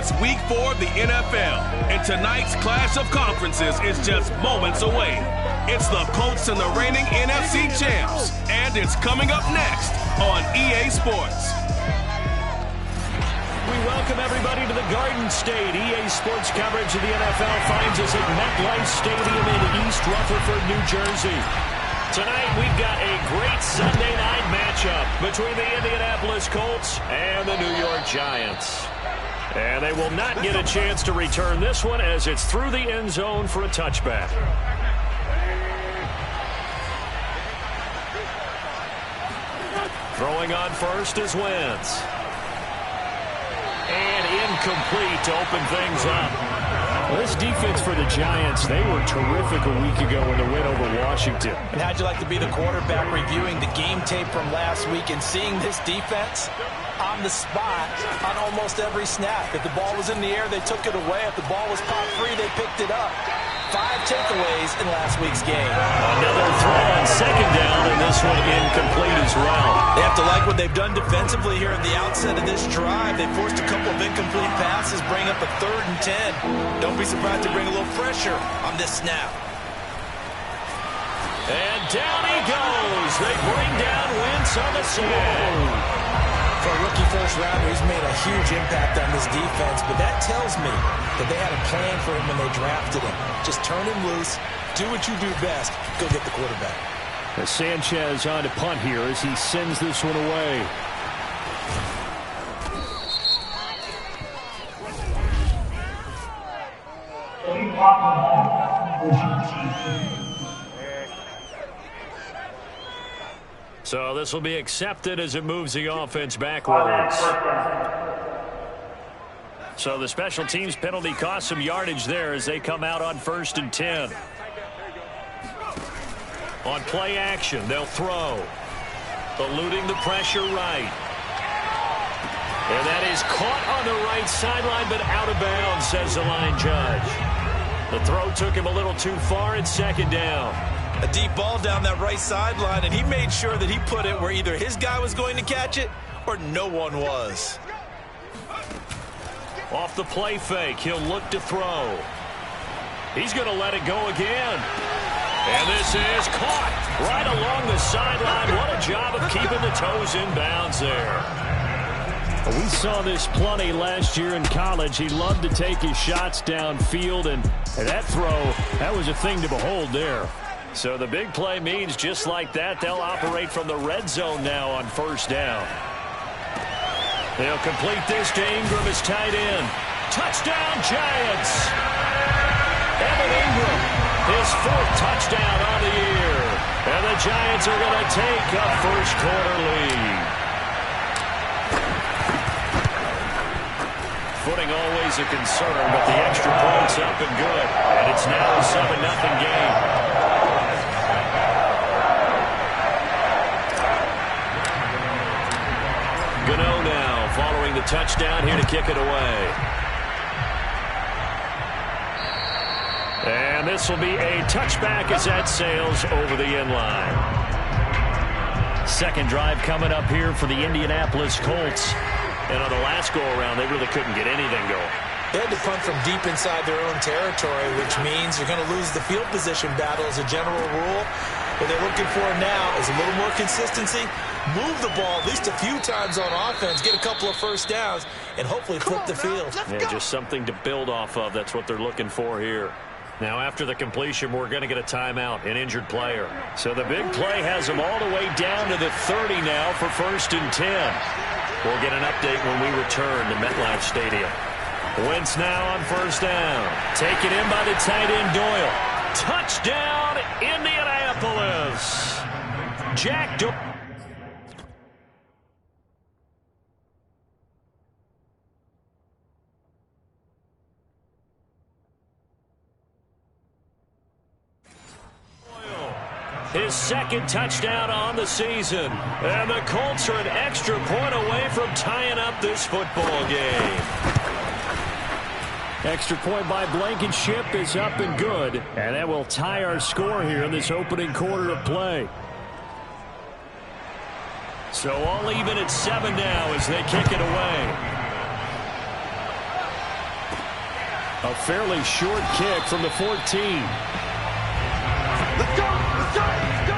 It's week 4 of the NFL, and tonight's clash of conferences is just moments away. It's the Colts and the reigning NFC champs, and it's coming up next on EA Sports. We welcome everybody to the Garden State. EA Sports coverage of the NFL finds us at MetLife Stadium in East Rutherford, New Jersey. Tonight, we've got a great Sunday night matchup between the Indianapolis Colts and the New York Giants. And they will not get a chance to return this one as it's through the end zone for a touchback. Throwing on first is Wentz. And incomplete to open things up. Well, this defense for the Giants, they were terrific a week ago in the win over Washington. And how'd you like to be the quarterback reviewing the game tape from last week and seeing this defense on the spot on almost every snap? If the ball was in the air, they took it away. If the ball was popped free, they picked it up. 5 takeaways in last week's game. Another throw on second down, and this one incomplete as well. They have to like what they've done defensively here at the outset of this drive. They forced a couple of incomplete passes, bring up a 3rd and 10. Don't be surprised to bring a little pressure on this snap. And down he goes. They bring down Wentz on the sack. For a rookie first-rounder, he's made a huge impact on this defense, but that tells me that they had a plan for him when they drafted him. Just turn him loose, do what you do best, go get the quarterback. Sanchez on to punt here as he sends this one away. So this will be accepted as it moves the offense backwards. So the special teams penalty cost some yardage there as they come out on 1st and 10. On play action, they'll throw. Eluding the pressure right. And that is caught on the right sideline, but out of bounds, says the line judge. The throw took him a little too far. It's 2nd down. A deep ball down that right sideline, and he made sure that he put it where either his guy was going to catch it or no one was. Off the play fake, he'll look to throw. He's going to let it go again. And this is caught right along the sideline. What a job of keeping the toes in bounds there. We saw this plenty last year in college. He loved to take his shots downfield, and that throw, that was a thing to behold there. So the big play means just like that, they'll operate from the red zone now on 1st down. They'll complete this to Ingram as tight end. Touchdown, Giants! Evan Ingram, his 4th touchdown on the year. And the Giants are going to take a first-quarter lead. Footing always a concern, but the extra point's up and good. And it's now a 7-0 game. Gano now following the touchdown here to kick it away. And this will be a touchback as that sails over the end line. 2nd drive coming up here for the Indianapolis Colts. And on the last go-around, they really couldn't get anything going. They had to punt from deep inside their own territory, which means you're going to lose the field position battle as a general rule. What they're looking for now is a little more consistency. Move the ball at least a few times on offense, get a couple of 1st downs, and hopefully flip the field. Yeah, just something to build off of. That's what they're looking for here. Now, after the completion, we're going to get a timeout, an injured player. So the big play has them all the way down to the 30 now for 1st and 10. We'll get an update when we return to MetLife Stadium. Wentz now on 1st down. Taken in by the tight end Doyle. Touchdown, Indianapolis. Jack Doyle. His 2nd touchdown on the season. And the Colts are an extra point away from tying up this football game. Extra point by Blankenship is up and good. And that will tie our score here in this opening quarter of play. So all even at 7 now as they kick it away. A fairly short kick from the 14. Let's go! Let's go! Let's go!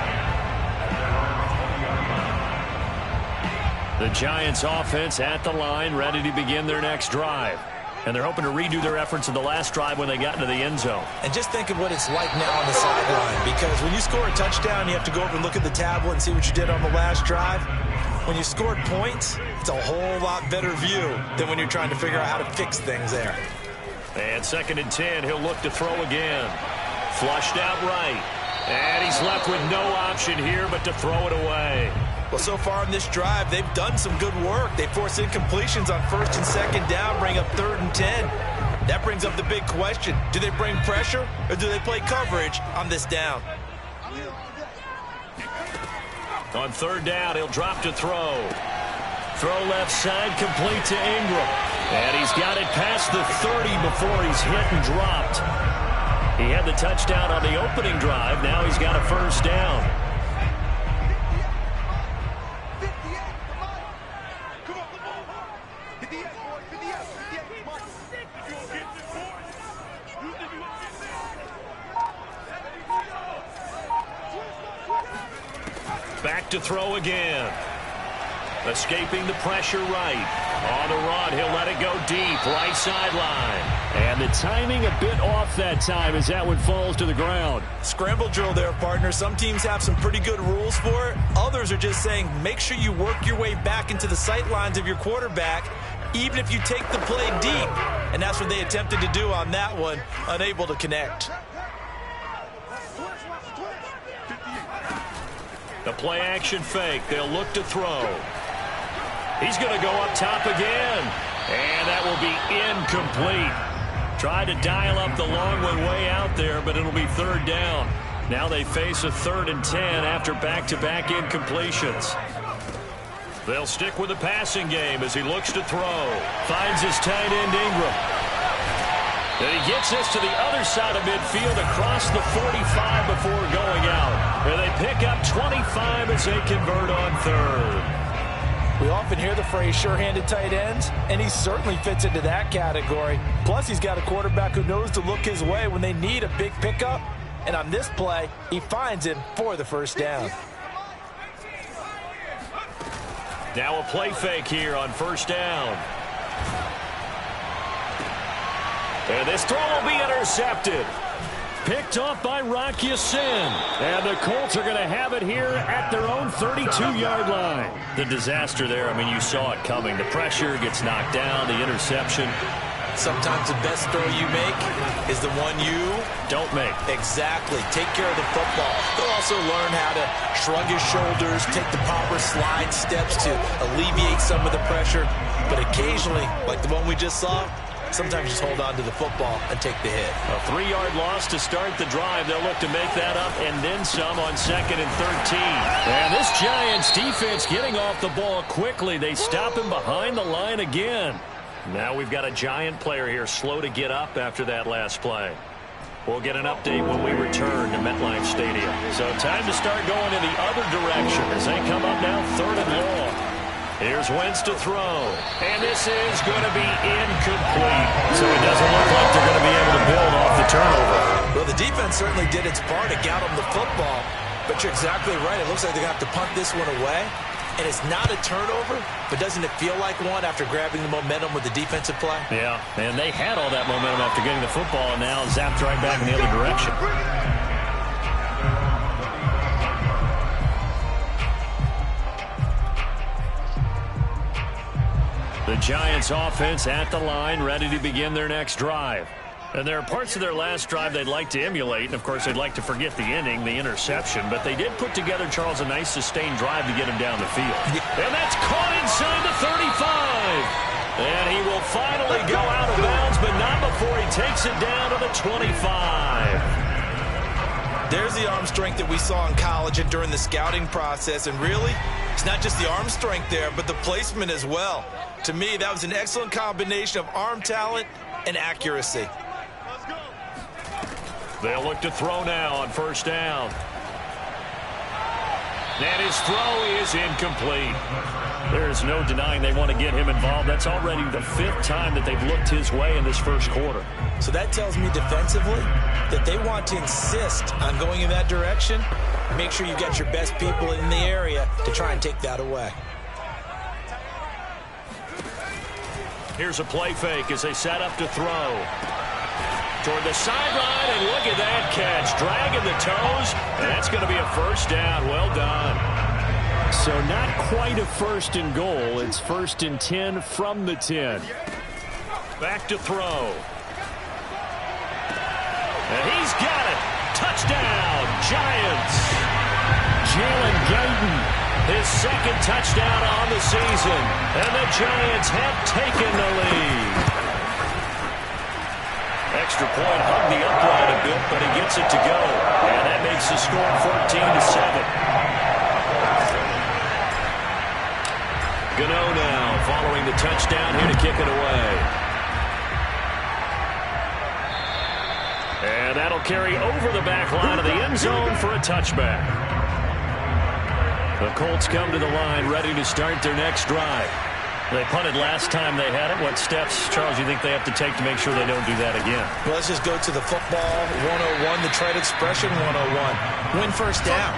The Giants offense at the line, ready to begin their next drive. And they're hoping to redo their efforts in the last drive when they got into the end zone. And just think of what it's like now on the sideline, because when you score a touchdown, you have to go over and look at the tablet and see what you did on the last drive. When you scored points, it's a whole lot better view than when you're trying to figure out how to fix things there. And 2nd and 10, he'll look to throw again. Flushed out right. And he's left with no option here but to throw it away. Well, so far in this drive, they've done some good work. They force incompletions on 1st and 2nd down, bring up 3rd and 10. That brings up the big question. Do they bring pressure or do they play coverage on this down? On 3rd down, he'll drop to throw. Throw left side, complete to Ingram. And he's got it past the 30 before he's hit and dropped. He had the touchdown on the opening drive. Now he's got a 1st down. Back to throw again. Escaping the pressure right. On the run, he'll let it go deep, right sideline. And the timing a bit off that time as that one falls to the ground. Scramble drill there, partner. Some teams have some pretty good rules for it. Others are just saying make sure you work your way back into the sight lines of your quarterback, even if you take the play deep. And that's what they attempted to do on that one, unable to connect. The play action fake. They'll look to throw. He's going to go up top again. And that will be incomplete. Tried to dial up the long one way out there, but it'll be 3rd down. Now they face a 3rd and 10 after back-to-back incompletions. They'll stick with the passing game as he looks to throw. Finds his tight end Ingram. And he gets this to the other side of midfield across the 45 before going out. Where they pick up 25 as they convert on 3rd. We often hear the phrase sure-handed tight ends, and he certainly fits into that category. Plus, he's got a quarterback who knows to look his way when they need a big pickup. And on this play, he finds him for the 1st down. Now a play fake here on 1st down. And this throw will be intercepted. Picked off by Rocky Sin. And the Colts are going to have it here at their own 32-yard line. The disaster there, I mean, you saw it coming. The pressure gets knocked down, the interception. Sometimes the best throw you make is the one you don't make. Exactly. Take care of the football. They'll also learn how to shrug his shoulders, take the proper slide steps to alleviate some of the pressure. But occasionally, like the one we just saw, sometimes just hold on to the football and take the hit. A 3-yard loss to start the drive. They'll look to make that up and then some on 2nd and 13. And this Giants defense getting off the ball quickly. They stop him behind the line again. Now we've got a Giant player here slow to get up after that last play. We'll get an update when we return to MetLife Stadium. So time to start going in the other direction as they come up now 3rd and long. Here's Wentz to throw. And this is going to be incomplete. So it doesn't look like they're going to be able to build off the turnover. Well, the defense certainly did its part to get them the football. But you're exactly right. It looks like they're going to have to punt this one away. And it's not a turnover, but doesn't it feel like one after grabbing the momentum with the defensive play? Yeah, and they had all that momentum after getting the football and now zapped right back in the other direction. The Giants offense at the line, ready to begin their next drive. And there are parts of their last drive they'd like to emulate. And, of course, they'd like to forget the inning, the interception. But they did put together, Charles, a nice sustained drive to get him down the field. And that's caught inside the 35. And he will finally go out of bounds, but not before he takes it down to the 25. There's the arm strength that we saw in college and during the scouting process. And really, it's not just the arm strength there, but the placement as well. To me, that was an excellent combination of arm talent and accuracy. They'll look to throw now on 1st down. And his throw is incomplete. There's no denying they want to get him involved. That's already the 5th time that they've looked his way in this first quarter. So that tells me defensively that they want to insist on going in that direction. Make sure you get your best people in the area to try and take that away. Here's a play fake as they set up to throw. Toward the sideline, and look at that catch. Dragging the toes, and that's going to be a first down. Well done. So not quite a first and goal. It's 1st and 10 from the 10. Back to throw. And he's got it. Touchdown, Giants. Jalen Guyton, his 2nd touchdown on the season. And the Giants have taken the lead. Extra point hugged the upright a bit, but he gets it to go. And that makes the score 14-7. Gano now following the touchdown here to kick it away. And that'll carry over the back line of the end zone for a touchback. The Colts come to the line ready to start their next drive. They punted last time they had it. What steps, Charles, you think they have to take to make sure they don't do that again? Well, let's just go to the football 101, the trade expression 101. Win first down.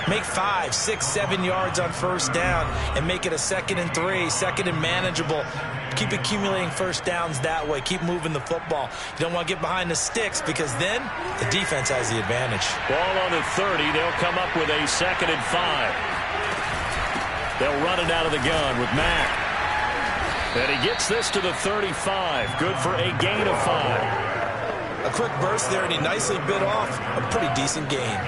Make 5, 6, 7 yards on first down and make it a 2nd and 3, 2nd and manageable. Keep accumulating first downs that way. Keep moving the football. You don't want to get behind the sticks because then the defense has the advantage. Ball on the 30. They'll come up with a 2nd and 5. They'll run it out of the gun with Mack. And he gets this to the 35. Good for a gain of 5. A quick burst there, and he nicely bit off a pretty decent gain.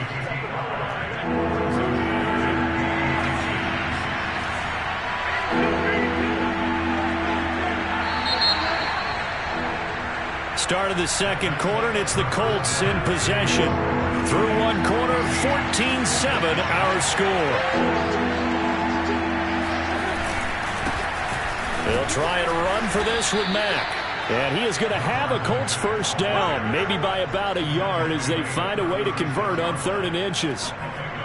Start of the 2nd quarter, and it's the Colts in possession. Through 1 quarter, 14-7 our score. They'll try and run for this with Mack. And he is going to have a Colts first down, maybe by about a yard as they find a way to convert on 3rd and inches.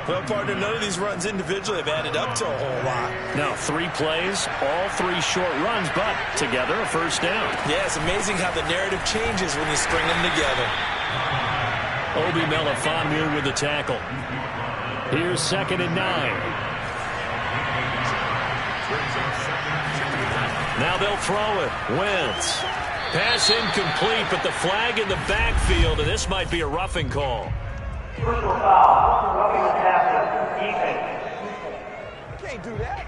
Well, partner, none of these runs individually have added up to a whole lot. Now, 3 plays, all 3 short runs, but together a first down. Yeah, it's amazing how the narrative changes when you string them together. Obi Melifonwu with the tackle. Here's 2nd and 9. Now they'll throw it. Wentz. Pass incomplete, but the flag in the backfield, and this might be a roughing call. Personal foul. Roughing the passer. Defense. Can't do that.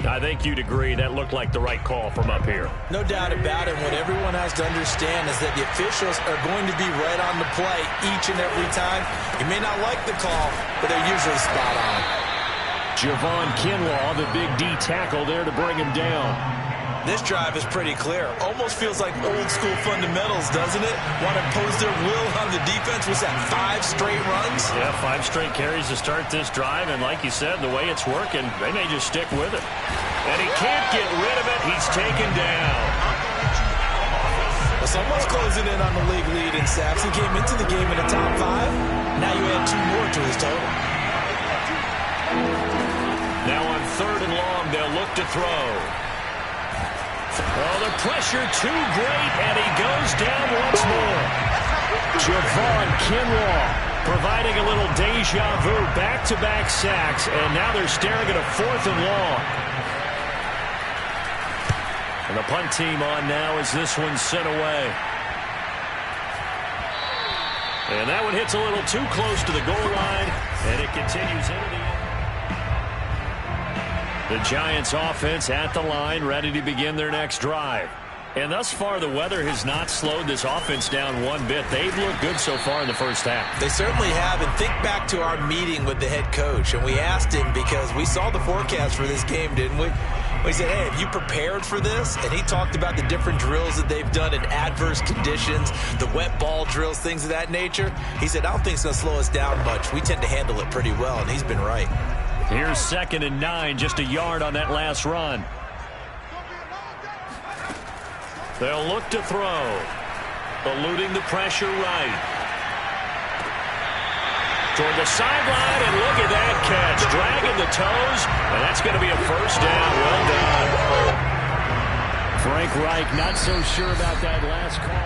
I think you'd agree that looked like the right call from up here. No doubt about it. What everyone has to understand is that the officials are going to be right on the play each and every time. You may not like the call, but they're usually spot on. Javon Kinlaw, the big D tackle there to bring him down. This drive is pretty clear. Almost feels like old school fundamentals, doesn't it? Want to impose their will on the defense. Was that 5 straight runs? Yeah, 5 straight carries to start this drive. And like you said, the way it's working, they may just stick with it. And he can't get rid of it. He's taken down. Well, someone's closing in on the league lead in sacks. He came into the game in the top 5. Now you add 2 more to his total. Now on 3rd and long, they'll look to throw. Oh, the pressure too great, and he goes down once more. Javon Kinlaw providing a little deja vu, back-to-back sacks, and now they're staring at a 4th and long. And the punt team on now as this one's sent away. And that one hits a little too close to the goal line, and it continues into the end. The Giants offense at the line, ready to begin their next drive. And thus far, the weather has not slowed this offense down one bit. They've looked good so far in the first half. They certainly have. And think back to our meeting with the head coach. And we asked him because we saw the forecast for this game, didn't we? We said, hey, have you prepared for this? And he talked about the different drills that they've done in adverse conditions, the wet ball drills, things of that nature. He said, I don't think it's going to slow us down much. We tend to handle it pretty well, and he's been right. Here's 2nd and 9, just a yard on that last run. They'll look to throw. Eluding the pressure right. toward the sideline, and look at that catch. Dragging the toes, and that's going to be a first down. Well done. Frank Reich not so sure about that last call.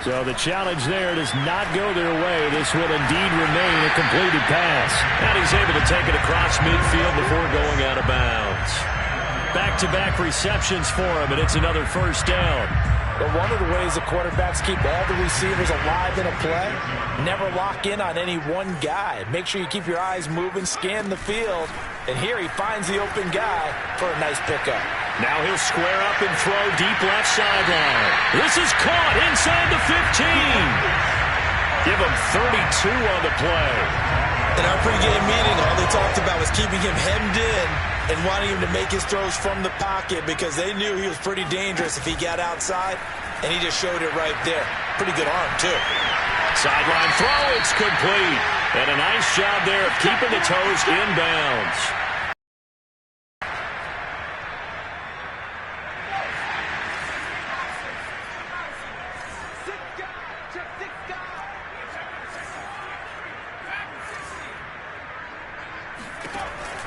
So the challenge there does not go their way. This would indeed remain a completed pass. And he's able to take it across midfield before going out of bounds. Back-to-back receptions for him, and it's another first down. But one of the ways the quarterbacks keep all the receivers alive in a play, never lock in on any one guy. Make sure you keep your eyes moving, scan the field, and here he finds the open guy for a nice pickup. Now he'll square up and throw deep left sideline. This is caught inside the 15. Give him 32 on the play. In our pregame meeting, all they talked about was keeping him hemmed in and wanting him to make his throws from the pocket because they knew he was pretty dangerous if he got outside, and he just showed it right there. Pretty good arm, too. Sideline throw, it's complete. And a nice job there of keeping the toes inbounds.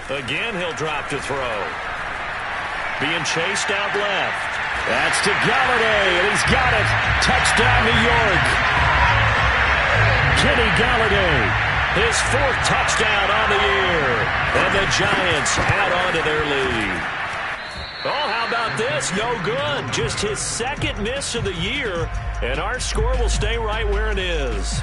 Again, he'll drop to throw. Being chased out left. That's to Galladay, and he's got it. Touchdown, New York. Kenny Galladay, his fourth touchdown on the year. And the Giants add on to their lead. Oh, how about this? No good. Just his second miss of the year, and our score will stay right where it is.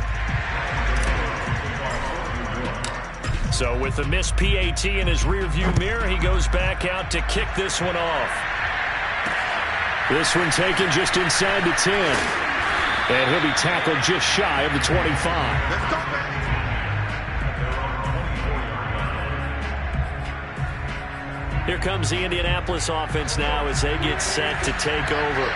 So with the missed PAT in his rearview mirror, he goes back out to kick this one off. This one taken just inside the 10. And he'll be tackled just shy of the 25. Let's go, man. Here comes the Indianapolis offense now as they get set to take over.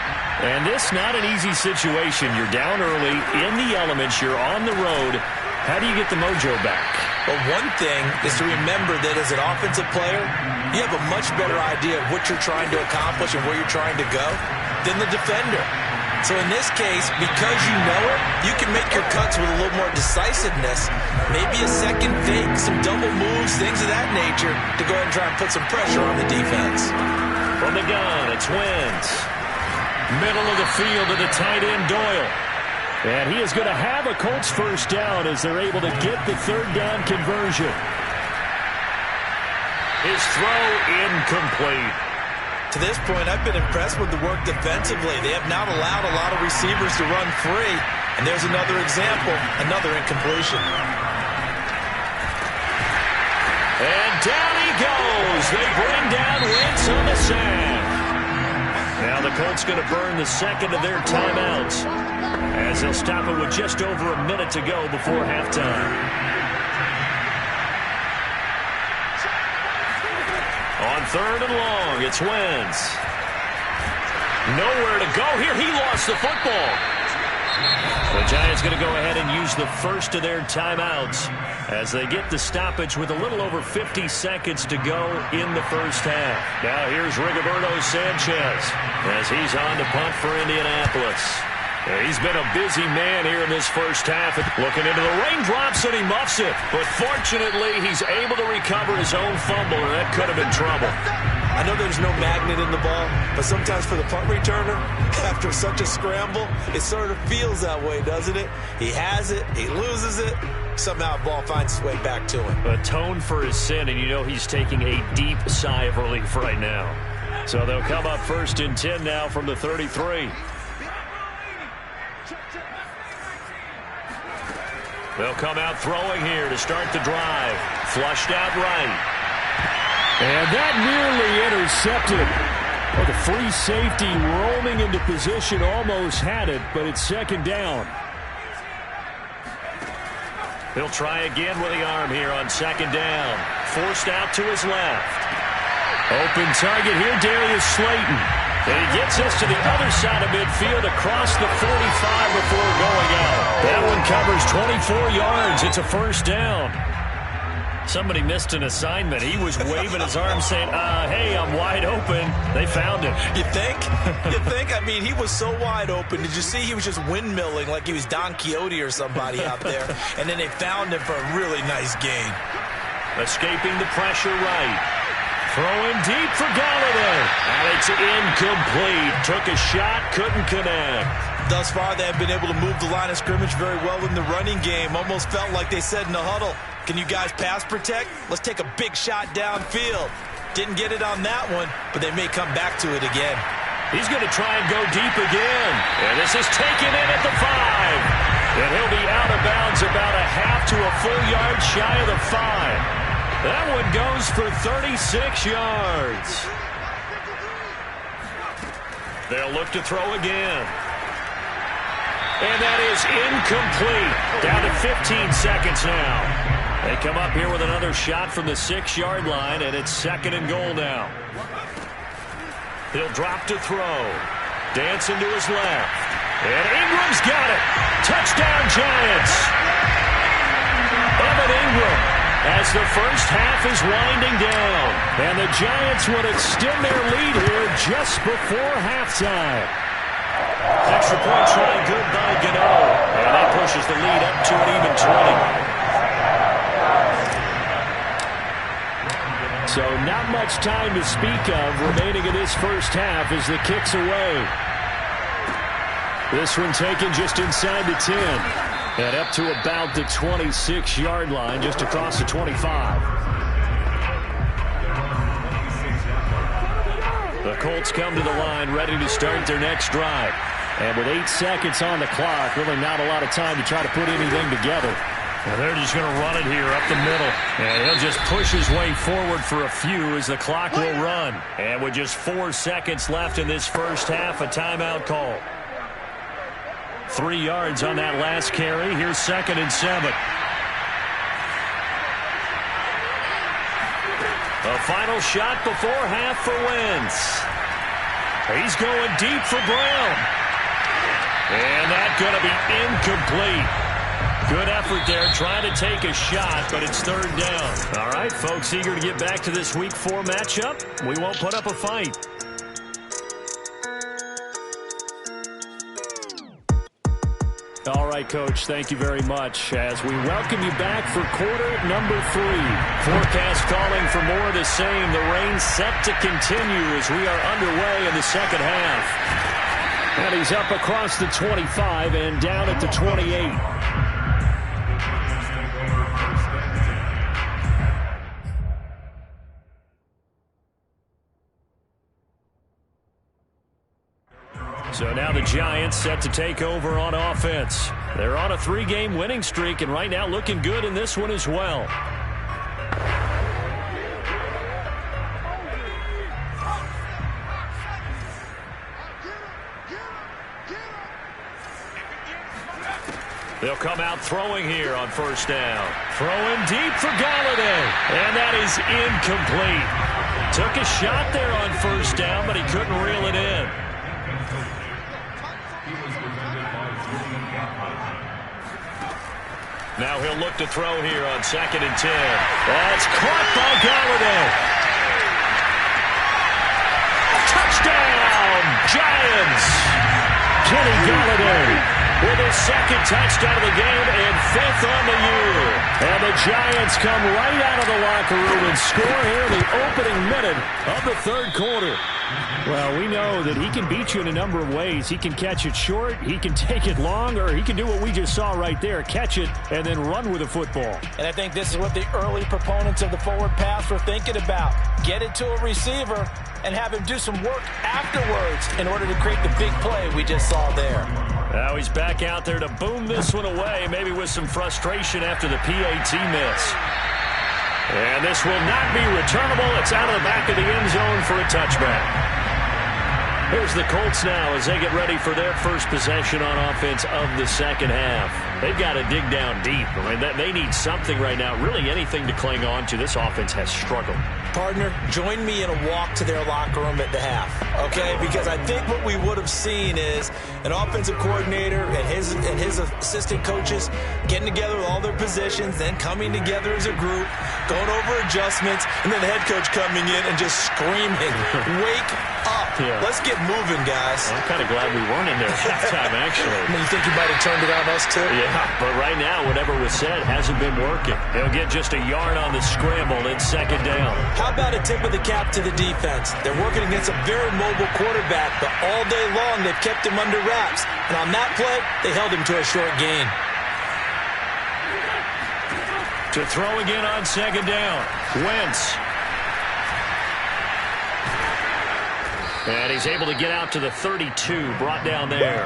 And this not an easy situation. You're down early, in the elements, you're on the road. How do you get the mojo back? Well, one thing is to remember that as an offensive player, you have a much better idea of what you're trying to accomplish and where you're trying to go than the defender. So in this case, because you know it, you can make your cuts with a little more decisiveness, maybe a second fake, some double moves, things of that nature, to go ahead and try and put some pressure on the defense. From the gun, it's Wentz. Middle of the field to the tight end, Doyle. And he is going to have a Colts first down as they're able to get the third down conversion. His throw incomplete. To this point, I've been impressed with the work defensively. They have not allowed a lot of receivers to run free. And there's another example, another incompletion. And down he goes. They bring down Wentz on the sack. Now the Colts going to burn the second of their timeouts, as they'll stop it with just over a minute to go before halftime. On third and long, it's Wentz. Nowhere to go here. He lost the football. The Giants going to go ahead and use the first of their timeouts as they get the stoppage with a little over 50 seconds to go in the first half. Now here's Rigoberto Sanchez as he's on to punt for Indianapolis. He's been a busy man here in this first half. Looking into the raindrops, and he muffs it. But fortunately, he's able to recover his own fumble, and that could have been trouble. I know there's no magnet in the ball, but sometimes for the punt returner, after such a scramble, it sort of feels that way, doesn't it? He has it, he loses it, somehow the ball finds its way back to him. Atone for his sin, and you know he's taking a deep sigh of relief right now. So they'll come up first and 10 now from the 33. They'll come out throwing here to start the drive. Flushed out right. And that nearly intercepted. Well, the free safety roaming into position almost had it, but it's second down. He'll try again with the arm here on second down. Forced out to his left. Open target here, Darius Slayton. And he gets us to the other side of midfield across the 45 before going out. That one covers 24 yards. It's a first down. Somebody missed an assignment. He was waving his arms saying, hey, I'm wide open. They found him. You think? You think? I mean, he was so wide open. Did you see he was just windmilling like he was Don Quixote or somebody out there? And then they found him for a really nice gain. Escaping the pressure right. Throwing deep for Galladay. And it's incomplete. Took a shot, couldn't connect. Thus far, they have been able to move the line of scrimmage very well in the running game. Almost felt like they said in the huddle, can you guys pass protect? Let's take a big shot downfield. Didn't get it on that one, but they may come back to it again. He's going to try and go deep again. And this is taken in at the 5. And he'll be out of bounds about a half to a full yard shy of the 5. That one goes for 36 yards. They'll look to throw again. And that is incomplete. Down to 15 seconds now. They come up here with another shot from the 6-yard line, and it's 2nd and goal now. He'll drop to throw. Dancing to his left. And Ingram's got it. Touchdown, Giants. Evan Ingram as the first half is winding down. And the Giants would extend their lead here just before halftime. Extra point try good by Gano. And that pushes the lead up to an even 20. So not much time to speak of remaining in this first half as the kick's away. This one taken just inside the 10. And up to about the 26-yard line, just across the 25. The Colts come to the line ready to start their next drive. And with 8 seconds on the clock, really not a lot of time to try to put anything together. And they're just going to run it here up the middle. And he'll just push his way forward for a few as the clock will run. And with just 4 seconds left in this first half, a timeout call. 3 yards on that last carry. Here's 2nd and 7. A final shot before half for Wentz. He's going deep for Brown. And that's going to be incomplete. Good effort there, trying to take a shot, but it's 3rd down. All right, folks, eager to get back to this Week 4 matchup. We won't put up a fight. All right, Coach, thank you very much as we welcome you back for quarter number 3. Forecast calling for more of the same. The rain set to continue as we are underway in the second half. And he's up across the 25 and down at the 28. So now the Giants set to take over on offense. They're on a 3-game winning streak, and right now looking good in this one as well. They'll come out throwing here on first down. Throwing deep for Galladay. And that is incomplete. Took a shot there on first down, but he couldn't reel it in. Now he'll look to throw here on 2nd and 10. That's caught by Galladay. Touchdown, Giants. Kenny Galladay with his 2nd touchdown of the game and 5th on the year. And the Giants come right out of the locker room and score here in the opening minute of the 3rd quarter. Well, we know that he can beat you in a number of ways. He can catch it short, he can take it long, or he can do what we just saw right there, catch it and then run with the football. And I think this is what the early proponents of the forward pass were thinking about. Get it to a receiver and have him do some work afterwards in order to create the big play we just saw there. Now he's back out there to boom this one away, maybe with some frustration after the PAT miss. And this will not be returnable. It's out of the back of the end zone for a touchback. Here's the Colts now as they get ready for their first possession on offense of the second half. They've got to dig down deep. I mean, they need something right now, really anything to cling on to. This offense has struggled. Partner, join me in a walk to their locker room at the half, okay? Because I think what we would have seen is an offensive coordinator and his assistant coaches getting together with all their positions, then coming together as a group, going over adjustments, and then the head coach coming in and just screaming, wake up. Yeah. Let's get moving, guys. I'm kind of glad we weren't in there at halftime, actually. You think you might have turned it on us, too? Yeah, but right now, whatever was said hasn't been working. They'll get just a yard on the scramble in second down. How about a tip of the cap to the defense? They're working against a very mobile quarterback, but all day long they've kept him under wraps. And on that play, they held him to a short gain. To throw again on second down. Wentz. And he's able to get out to the 32, brought down there.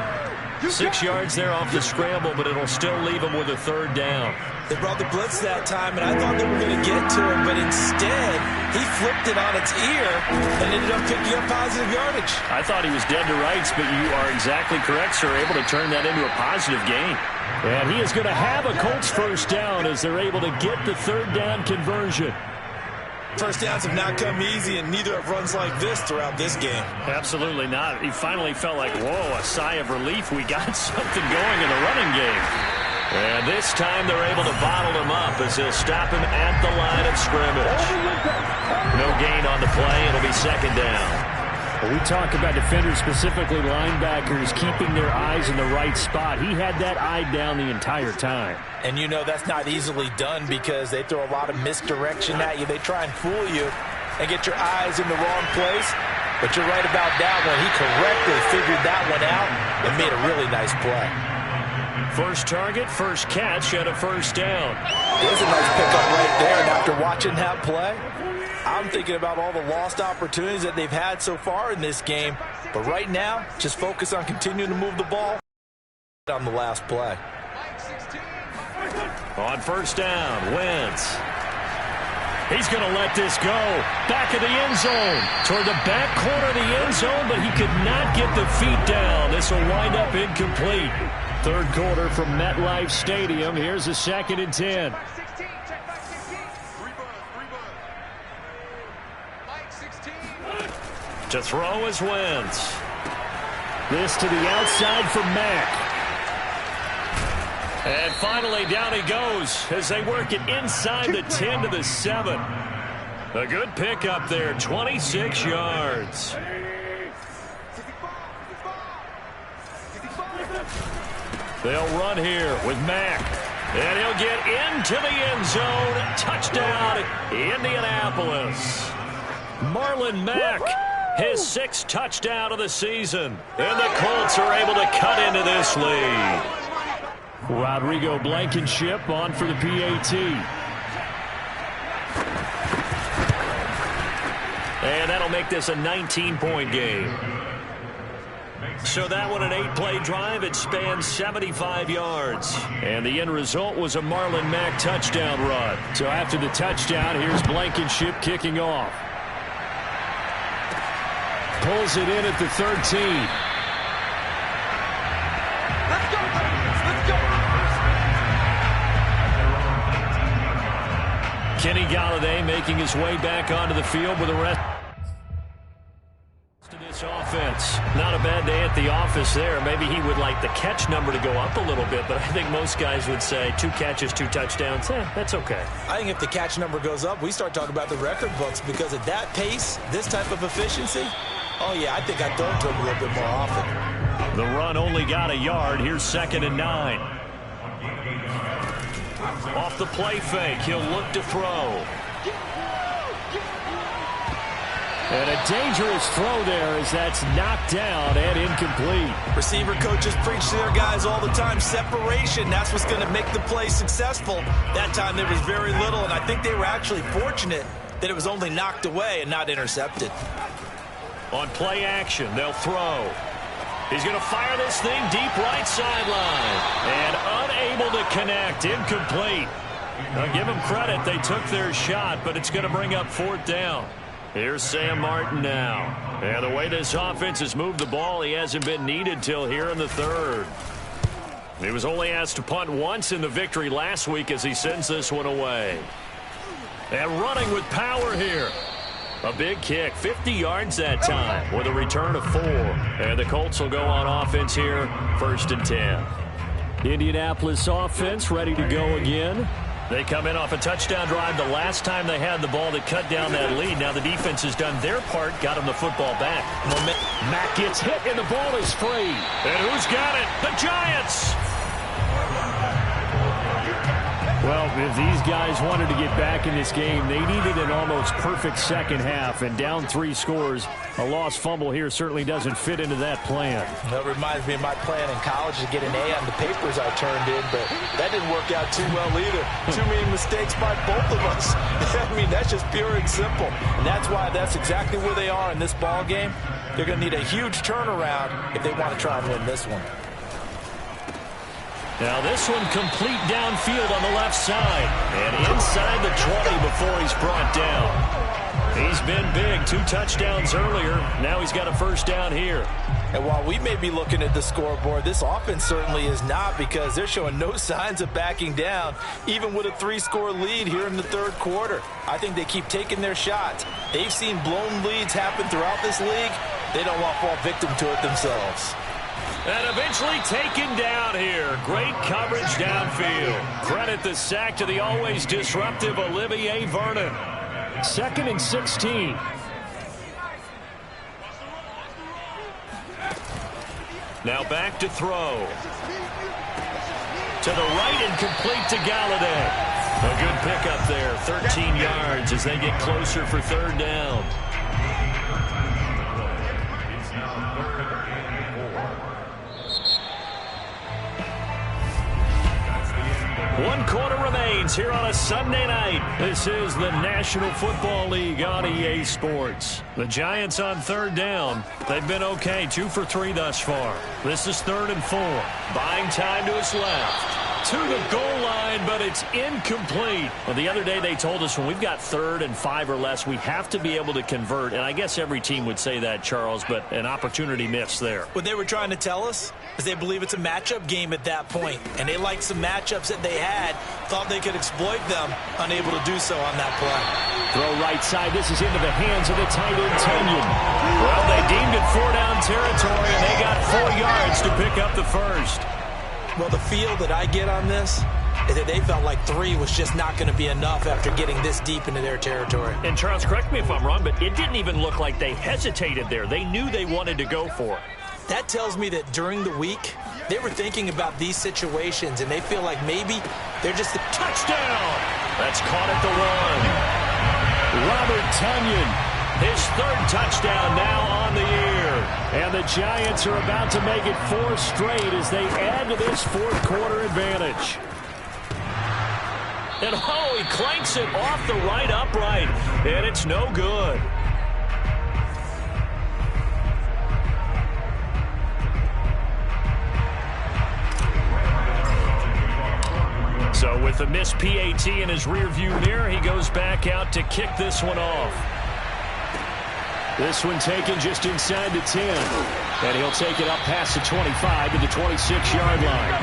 6 yards there off the scramble, but it'll still leave him with a third down. They brought the blitz that time, and I thought they were going to get to him, but instead, he flipped it on its ear and ended up picking up positive yardage. I thought he was dead to rights, but you are exactly correct, sir. Able to turn that into a positive gain. And he is going to have a Colts first down as they're able to get the third down conversion. First downs have not come easy, and neither have runs like this throughout this game. Absolutely not. He finally felt like, whoa, a sigh of relief. We got something going in the running game. And this time they're able to bottle him up as they'll stop him at the line of scrimmage. No gain on the play. It'll be second down. Well, we talk about defenders, specifically linebackers, keeping their eyes in the right spot. He had that eye down the entire time. And you know that's not easily done because they throw a lot of misdirection at you. They try and fool you and get your eyes in the wrong place. But you're right about that one. He correctly figured that one out and made a really nice play. First target, first catch, and a first down. There's a nice pickup right there. And after watching that play, I'm thinking about all the lost opportunities that they've had so far in this game. But right now, just focus on continuing to move the ball on the last play. On first down, Wentz. He's going to let this go. Back of the end zone. Toward the back corner of the end zone, but he could not get the feet down. This will wind up incomplete. Third quarter from MetLife Stadium. Here's a 2nd and 10. To throw is Wentz. This to the outside for Mack. And finally, down he goes as they work it inside the 10 to the 7. A good pickup there, 26 yards. They'll run here with Mack. And he'll get into the end zone. Touchdown, Indianapolis. Marlon Mack, his 6th touchdown of the season. And the Colts are able to cut into this lead. Rodrigo Blankenship on for the PAT. And that'll make this a 19-point game. So that one an 8-play drive. It spans 75 yards. And the end result was a Marlon Mack touchdown run. So after the touchdown, here's Blankenship kicking off. Pulls it in at the 13. Kenny Golladay making his way back onto the field with the rest of this offense. Not a bad day at the office there. Maybe he would like the catch number to go up a little bit, but I think most guys would say 2 catches, 2 touchdowns. That's okay. I think if the catch number goes up, we start talking about the record books because at that pace, this type of efficiency, oh yeah, I think I'd throw it to him a little bit more often. The run only got a yard. Here's 2nd and 9. Off the play fake, he'll look to throw. And a dangerous throw there as that's knocked down and incomplete. Receiver coaches preach to their guys all the time. Separation, that's what's going to make the play successful. That time there was very little, and I think they were actually fortunate that it was only knocked away and not intercepted. On play action, they'll throw. He's going to fire this thing deep right sideline. And unable to connect. Incomplete. Now give them credit. They took their shot, but it's going to bring up 4th down. Here's Sam Martin now. And the way this offense has moved the ball, he hasn't been needed till here in the third. He was only asked to punt once in the victory last week as he sends this one away. And running with power here. A big kick, 50 yards that time with a return of 4. And the Colts will go on offense here, 1st and 10. Indianapolis offense ready to go again. They come in off a touchdown drive the last time they had the ball that cut down that lead. Now the defense has done their part, got him the football back. Mack gets hit, and the ball is free. And who's got it? The Giants! Well, if these guys wanted to get back in this game, they needed an almost perfect second half, and down 3 scores. A lost fumble here certainly doesn't fit into that plan. That reminds me of my plan in college to get an A on the papers I turned in, but that didn't work out too well either. Too many mistakes by both of us. I mean, that's just pure and simple. And that's why that's exactly where they are in this ball game. They're going to need a huge turnaround if they want to try and win this one. Now this one complete downfield on the left side. And inside the 20 before he's brought down. He's been big. 2 touchdowns earlier. Now he's got a first down here. And while we may be looking at the scoreboard, this offense certainly is not, because they're showing no signs of backing down, even with a 3-score lead here in the third quarter. I think they keep taking their shots. They've seen blown leads happen throughout this league. They don't want to fall victim to it themselves. And eventually taken down here. Great coverage downfield. Credit the sack to the always disruptive Olivier Vernon. 2nd and 16. Now back to throw. To the right and complete to Galladay. A good pickup there. 13 yards as they get closer for 3rd down. One quarter remains here on a Sunday night. This is the National Football League on EA Sports. The Giants on 3rd down. They've been okay, 2 for 3 thus far. This is 3rd and 4. Buying time to his left. To the goal line, but it's incomplete. Well, the other day they told us when we've got 3rd and 5 or less, we have to be able to convert. And I guess every team would say that, Charles, but an opportunity missed there. What they were trying to tell us is they believe it's a matchup game at that point. And they liked some matchups that they had, thought they could exploit them, unable to do so on that play. Throw right side. This is into the hands of the tight end, Tunyon. Well, they deemed it 4-down territory, and they got 4 yards to pick up the first. Well, the feel that I get on this is that they felt like 3 was just not going to be enough after getting this deep into their territory. And, Charles, correct me if I'm wrong, but it didn't even look like they hesitated there. They knew they wanted to go for it. That tells me that during the week, they were thinking about these situations, and they feel like maybe they're just a touchdown. That's caught at the 1. Robert Tunyon. His 3rd touchdown now on the year. And the Giants are about to make it 4 straight as they add to this 4th quarter advantage. And oh, he clanks it off the right upright. And it's no good. So with the missed PAT in his rearview mirror, he goes back out to kick this one off. This one taken just inside the 10. And he'll take it up past the 25 to the 26-yard line.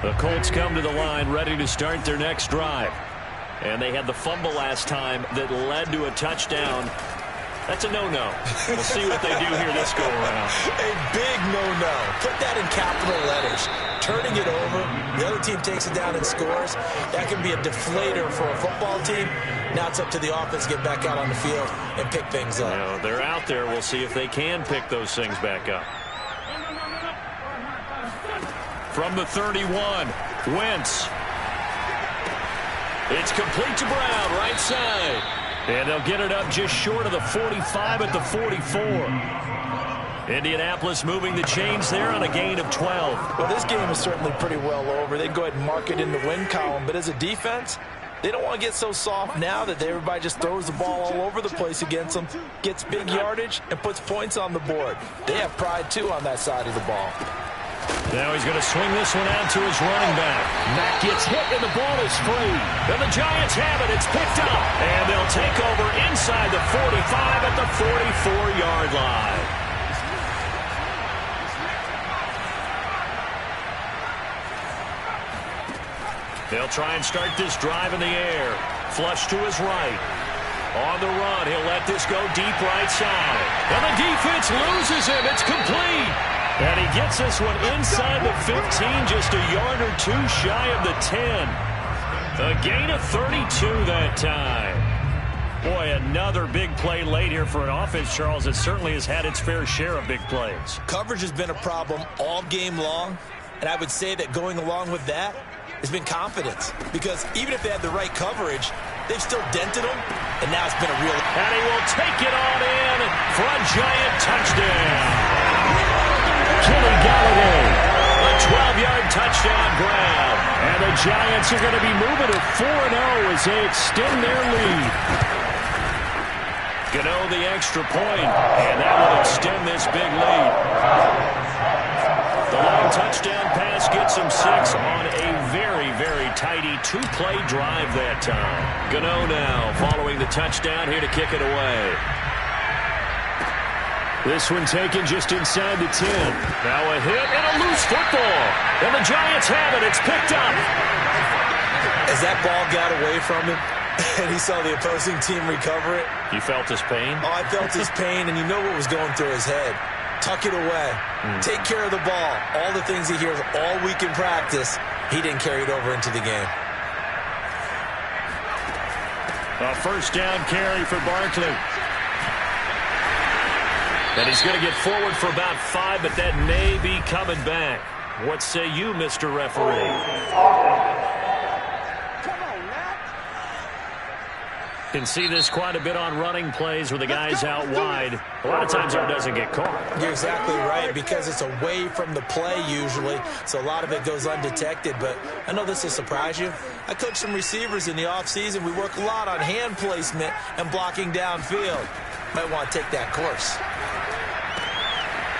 The Colts come to the line ready to start their next drive. And they had the fumble last time that led to a touchdown. That's a no-no. We'll see what they do here this go-around. A big no-no. Put that in capital letters. Turning it over, the other team takes it down and scores. That can be a deflator for a football team. Now it's up to the offense to get back out on the field and pick things up. You know, they're out there. We'll see if they can pick those things back up. From the 31, Wentz. It's complete to Brown, right side. And they'll get it up just short of the 45 at the 44. Indianapolis moving the chains there on a gain of 12. Well, this game is certainly pretty well over. They go ahead and mark it in the win column. But as a defense, they don't want to get so soft now that everybody just throws the ball all over the place against them, gets big yardage, and puts points on the board. They have pride, too, on that side of the ball. Now he's going to swing this one out to his running back. Mack gets hit, and the ball is free. And the Giants have it. It's picked up. And they'll take over inside the 45 at the 44-yard line. They'll try and start this drive in the air. Flush to his right. On the run, he'll let this go deep right side. And the defense loses him. It's complete. And he gets this one inside the 15, just a yard or two shy of the 10. A gain of 32 that time. Boy, another big play late here for an offense, Charles, that certainly has had its fair share of big plays. Coverage has been a problem all game long, and I would say that going along with that has been confidence. Because even if they had the right coverage, they've still dented them, and now it's been a real... And he will take it on in for a Giant touchdown. Kenny Galladay, a 12-yard touchdown grab. And the Giants are going to be moving to 4-0 as they extend their lead. Gano the extra point, and that will extend this big lead. The long touchdown pass gets him 6 on a very, very tidy two-play drive that time. Gano now following the touchdown here to kick it away. This one taken just inside the 10. Now a hit and a loose football. And the Giants have it. It's picked up. As that ball got away from him and he saw the opposing team recover it. You felt his pain? Oh, I felt his pain, and you know what was going through his head. Tuck it away. Take care of the ball. All the things he hears all week in practice, he didn't carry it over into the game. A first down carry for Barkley. And he's going to get forward for about 5, but that may be coming back. What say you, Mr. Referee? Can see this quite a bit on running plays where the guy's out wide. A lot of times it doesn't get caught. You're exactly right, because it's away from the play usually, so a lot of it goes undetected. But I know this will surprise you. I coach some receivers in the offseason. We work a lot on hand placement and blocking downfield. Might want to take that course.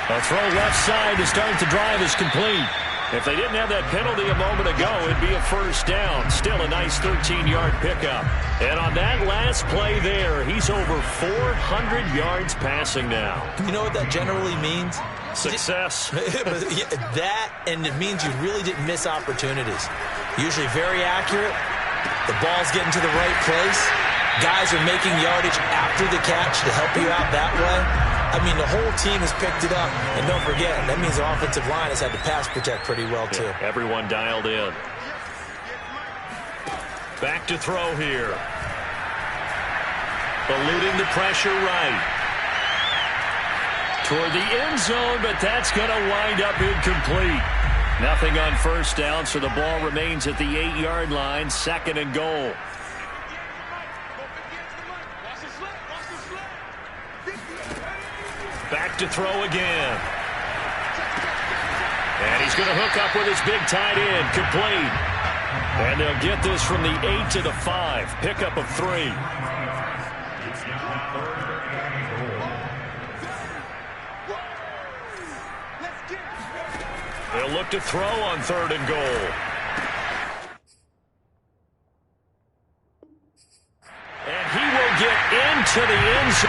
A throw left side to start the drive is complete. If they didn't have that penalty a moment ago, it'd be a first down. Still a nice 13-yard pickup. And on that last play there, he's over 400 yards passing now. You know what that generally means? Success. That, and it means you really didn't miss opportunities. Usually very accurate. The ball's getting to the right place. Guys are making yardage after the catch to help you out that way. I mean, the whole team has picked it up. And don't forget, that means the offensive line has had to pass protect pretty well, too. Yeah, everyone dialed in. Back to throw here. Eluding the pressure right. Toward the end zone, but that's going to wind up incomplete. Nothing on first down, so the ball remains at the 8-yard line, 2nd and goal. Back to throw again. And he's going to hook up with his big tight end, complete. And they'll get this from the 8 to the 5. Pickup of 3. They'll look to throw on 3rd and goal. And he will get into the end zone.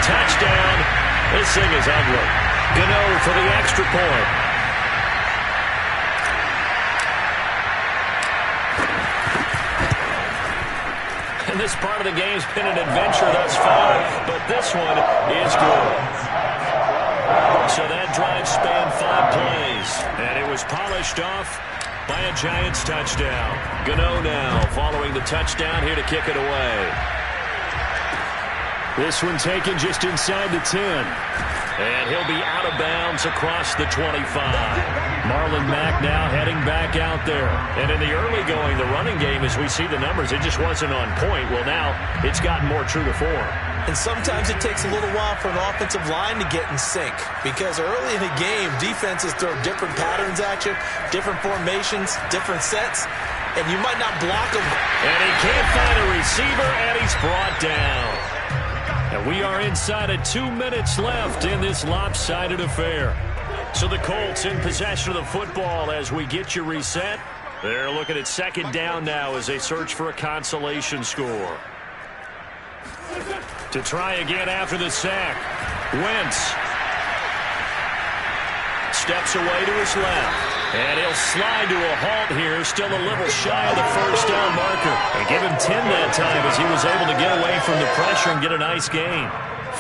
Touchdown. This thing is ugly. Gano for the extra point. And this part of the game's been an adventure thus far, but this one is good. So that drive spanned 5 plays, and it was polished off by a Giants touchdown. Gano now following the touchdown here to kick it away. This one taken just inside the 10. And he'll be out of bounds across the 25. Marlon Mack now heading back out there. And in the early going, the running game, as we see the numbers, it just wasn't on point. Well, now it's gotten more true to form. And sometimes it takes a little while for an offensive line to get in sync, because early in the game, defenses throw different patterns at you, different formations, different sets, and you might not block them. And he can't find a receiver, and he's brought down. And we are inside of 2 minutes left in this lopsided affair. So the Colts in possession of the football as we get you reset. They're looking at second down now as they search for a consolation score. To try again after the sack. Wentz steps away to his left. And he'll slide to a halt here, still a little shy of the first down marker. And give him 10 that time as he was able to get away from the pressure and get a nice gain.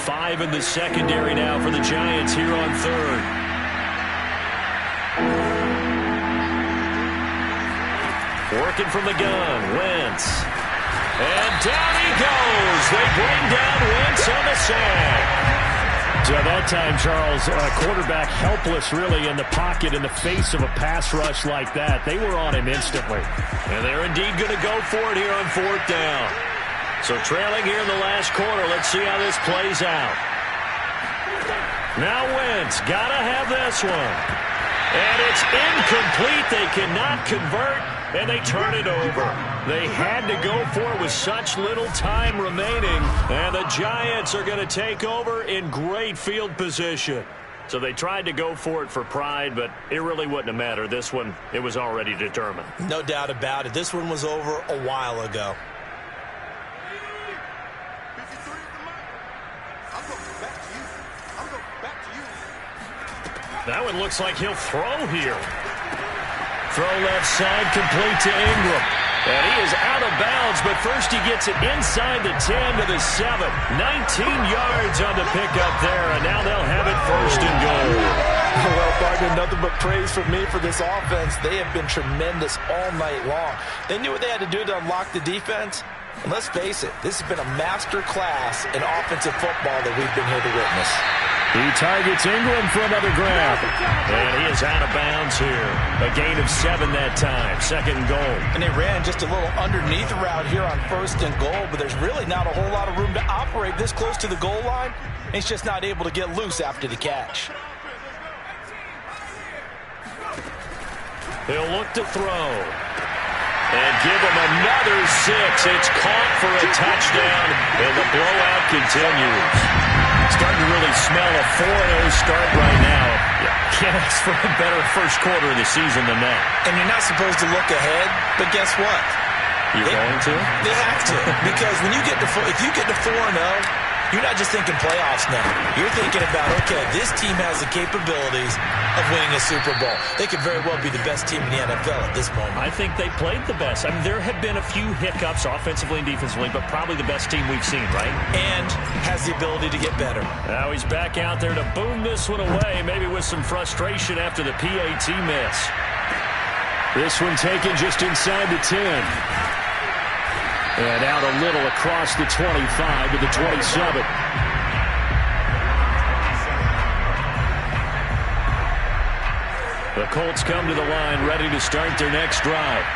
5 in the secondary now for the Giants here on third. Working from the gun, Wentz. And down he goes. They bring down Wentz on the sack. So that time, Charles, quarterback helpless really in the pocket in the face of a pass rush like that. They were on him instantly. And they're indeed going to go for it here on fourth down. So trailing here in the last quarter, let's see how this plays out. Now Wentz, got to have this one. And it's incomplete. They cannot convert, and they turn it over. They had to go for it with such little time remaining, and the Giants are going to take over in great field position. So they tried to go for it for pride, but it really wouldn't have mattered. This one, it was already determined. No doubt about it. This one was over a while ago. That one looks like he'll throw here. Throw left side, complete to Ingram. And he is out of bounds, but first he gets it inside the 10 to the 7. 19 yards on the pickup there, and now they'll have it first and goal. Well, partner, nothing but praise from me for this offense. They have been tremendous all night long. They knew what they had to do to unlock the defense. And let's face it, this has been a master class in offensive football that we've been here to witness. He targets Ingram for another grab. And he is out of bounds here. A gain of 7 that time. Second and goal. And they ran just a little underneath route here on first and goal, but there's really not a whole lot of room to operate this close to the goal line. He's just not able to get loose after the catch. He'll look to throw. And give him another 6. It's caught for a touchdown, and the blowout continues. Starting to really smell a 4-0 start right now. Can't ask for a better first quarter of the season than that. And you're not supposed to look ahead, but guess what? You're going to? They have to, because when you get to if you get to 4-0, you're not just thinking playoffs now. You're thinking about, okay, this team has the capabilities of winning a Super Bowl. They could very well be the best team in the NFL at this moment. I think they played the best. I mean, there have been a few hiccups offensively and defensively, but probably the best team we've seen, right? And has the ability to get better. Now he's back out there to boom this one away, maybe with some frustration after the PAT miss. This one taken just inside the 10. And out a little across the 25 to the 27. The Colts come to the line ready to start their next drive.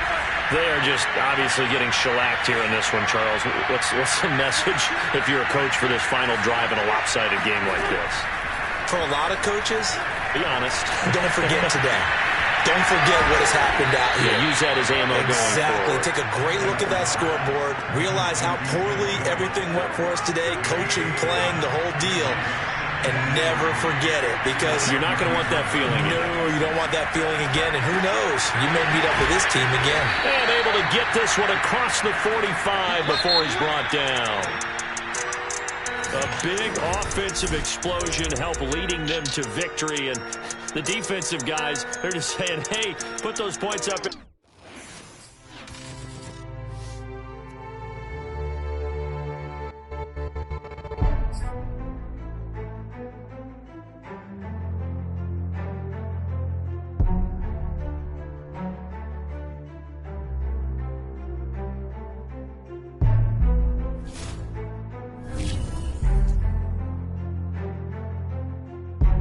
They are just obviously getting shellacked here in this one, Charles. What's the message if you're a coach for this final drive in a lopsided game like this? For a lot of coaches, be honest. Don't forget today. Don't forget what has happened out here. Yeah, use that as ammo going forward. Take a great look at that scoreboard. Realize how poorly everything went for us today. Coaching, playing, the whole deal. And never forget it, because you're not going to want that feeling. No, you don't want that feeling again. And who knows? You may meet up with this team again. And able to get this one across the 45 before he's brought down. A big offensive explosion helped leading them to victory. And the defensive guys, they're just saying, hey, put those points up.